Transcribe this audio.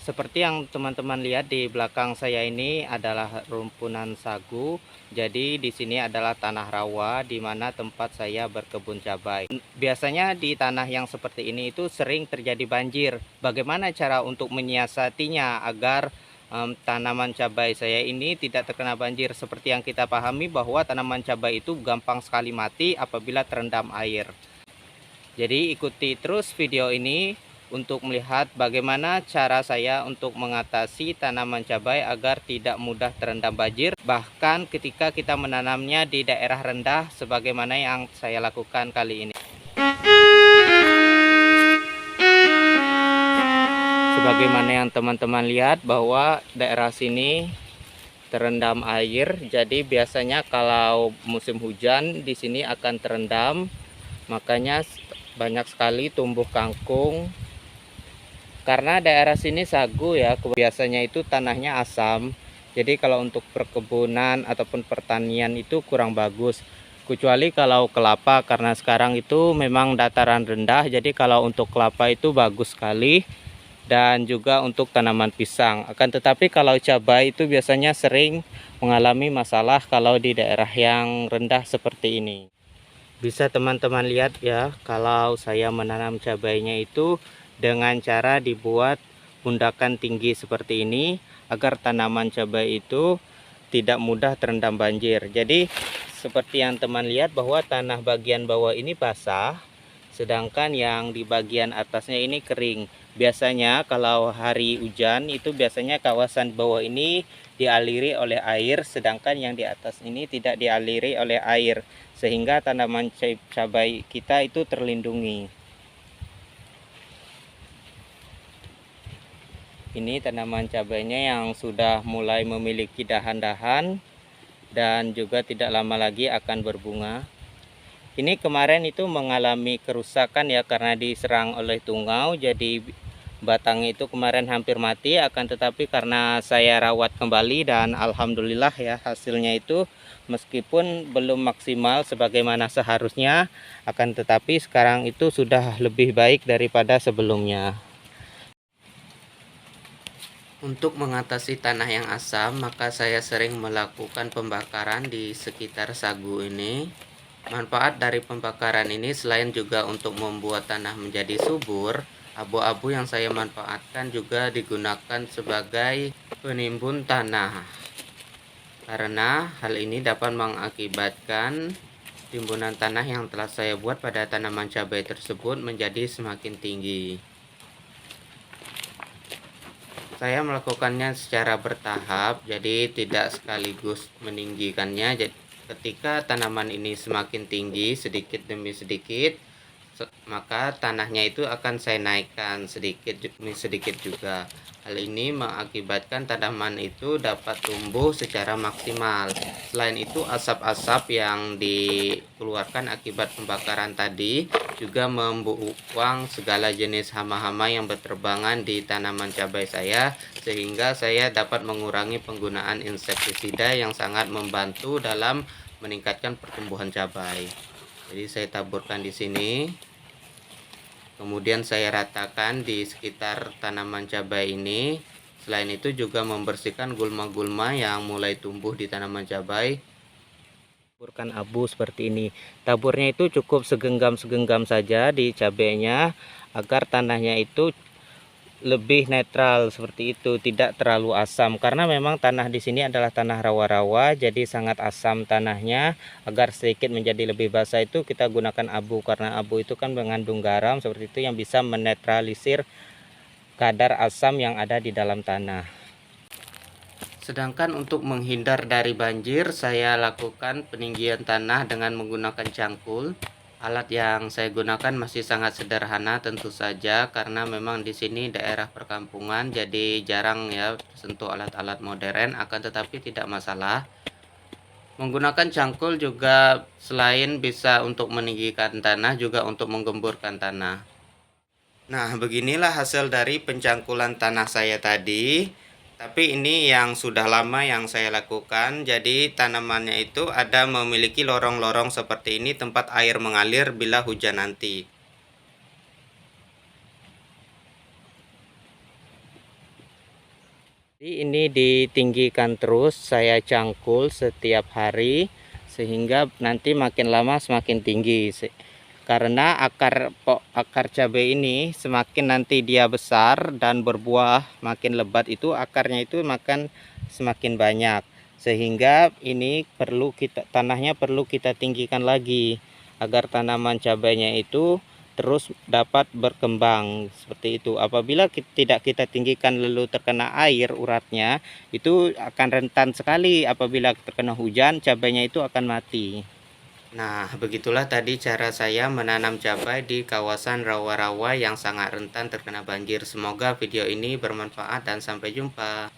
Seperti yang teman-teman lihat di belakang saya ini adalah rumpunan sagu. Jadi di sini adalah tanah rawa di mana tempat saya berkebun cabai. Biasanya di tanah yang seperti ini itu sering terjadi banjir. Bagaimana cara untuk menyiasatinya agar tanaman cabai saya ini tidak terkena banjir? Seperti yang kita pahami bahwa tanaman cabai itu gampang sekali mati apabila terendam air. Jadi ikuti terus video ini untuk melihat bagaimana cara saya untuk mengatasi tanaman cabai agar tidak mudah terendam banjir, bahkan ketika kita menanamnya di daerah rendah sebagaimana yang saya lakukan kali ini. Sebagaimana yang teman-teman lihat bahwa daerah sini terendam air, jadi biasanya kalau musim hujan di sini akan terendam, makanya banyak sekali tumbuh kangkung. Karena daerah sini sagu ya, biasanya itu tanahnya asam. Jadi kalau untuk perkebunan ataupun pertanian itu kurang bagus. Kecuali kalau kelapa, karena sekarang itu memang dataran rendah. Jadi kalau untuk kelapa itu bagus sekali. Dan juga untuk tanaman pisang. Akan tetapi kalau cabai itu biasanya sering mengalami masalah kalau di daerah yang rendah seperti ini. Bisa teman-teman lihat ya, kalau saya menanam cabainya itu dengan cara dibuat undakan tinggi seperti ini agar tanaman cabai itu tidak mudah terendam banjir. Jadi seperti yang teman lihat bahwa tanah bagian bawah ini basah, sedangkan yang di bagian atasnya ini kering. Biasanya kalau hari hujan itu biasanya kawasan bawah ini dialiri oleh air, sedangkan yang di atas ini tidak dialiri oleh air, sehingga tanaman cabai kita itu terlindungi. Ini tanaman cabainya yang sudah mulai memiliki dahan-dahan dan juga tidak lama lagi akan berbunga. Ini kemarin itu mengalami kerusakan ya karena diserang oleh tungau, jadi batangnya itu kemarin hampir mati. Akan tetapi karena saya rawat kembali dan alhamdulillah ya hasilnya itu meskipun belum maksimal sebagaimana seharusnya, akan tetapi sekarang itu sudah lebih baik daripada sebelumnya. Untuk mengatasi tanah yang asam, maka saya sering melakukan pembakaran di sekitar sagu ini. Manfaat dari pembakaran ini selain juga untuk membuat tanah menjadi subur, abu-abu yang saya manfaatkan juga digunakan sebagai penimbun tanah. Karena hal ini dapat mengakibatkan timbunan tanah yang telah saya buat pada tanaman cabai tersebut menjadi semakin tinggi. Saya melakukannya secara bertahap, jadi tidak sekaligus meninggikannya. Jadi ketika tanaman ini semakin tinggi sedikit demi sedikit, maka tanahnya itu akan saya naikkan sedikit demi sedikit juga. Hal ini mengakibatkan tanaman itu dapat tumbuh secara maksimal. Selain itu, asap-asap yang dikeluarkan akibat pembakaran tadi juga membuang segala jenis hama-hama yang berterbangan di tanaman cabai saya, sehingga saya dapat mengurangi penggunaan insektisida yang sangat membantu dalam meningkatkan pertumbuhan cabai. Jadi saya taburkan di sini. Kemudian saya ratakan di sekitar tanaman cabai ini. Selain itu juga membersihkan gulma-gulma yang mulai tumbuh di tanaman cabai. Taburkan abu seperti ini. Taburnya itu cukup segenggam-segenggam saja di cabainya agar tanahnya itu lebih netral seperti itu, tidak terlalu asam karena memang tanah di sini adalah tanah rawa-rawa, jadi sangat asam tanahnya. Agar sedikit menjadi lebih basah itu kita gunakan abu, karena abu itu kan mengandung garam seperti itu yang bisa menetralisir kadar asam yang ada di dalam tanah. Sedangkan untuk menghindar dari banjir, saya lakukan peninggian tanah dengan menggunakan cangkul. Alat yang saya gunakan masih sangat sederhana tentu saja, karena memang di sini daerah perkampungan, jadi jarang ya sentuh alat-alat modern. Akan tetapi tidak masalah. Menggunakan cangkul juga selain bisa untuk meninggikan tanah, juga untuk menggemburkan tanah. Nah, beginilah hasil dari pencangkulan tanah saya tadi. Tapi ini yang sudah lama yang saya lakukan. Jadi tanamannya itu ada memiliki lorong-lorong seperti ini, tempat air mengalir bila hujan nanti. Jadi ini ditinggikan terus, saya cangkul setiap hari sehingga nanti makin lama semakin tinggi. Karena akar cabai ini semakin nanti dia besar dan berbuah makin lebat, itu akarnya itu semakin banyak. Sehingga ini tanahnya perlu kita tinggikan lagi agar tanaman cabainya itu terus dapat berkembang seperti itu. Apabila tidak kita tinggikan lalu terkena air uratnya, itu akan rentan sekali. Apabila terkena hujan, cabainya itu akan mati. Nah, begitulah tadi cara saya menanam cabai di kawasan rawa-rawa yang sangat rentan terkena banjir. Semoga video ini bermanfaat dan sampai jumpa.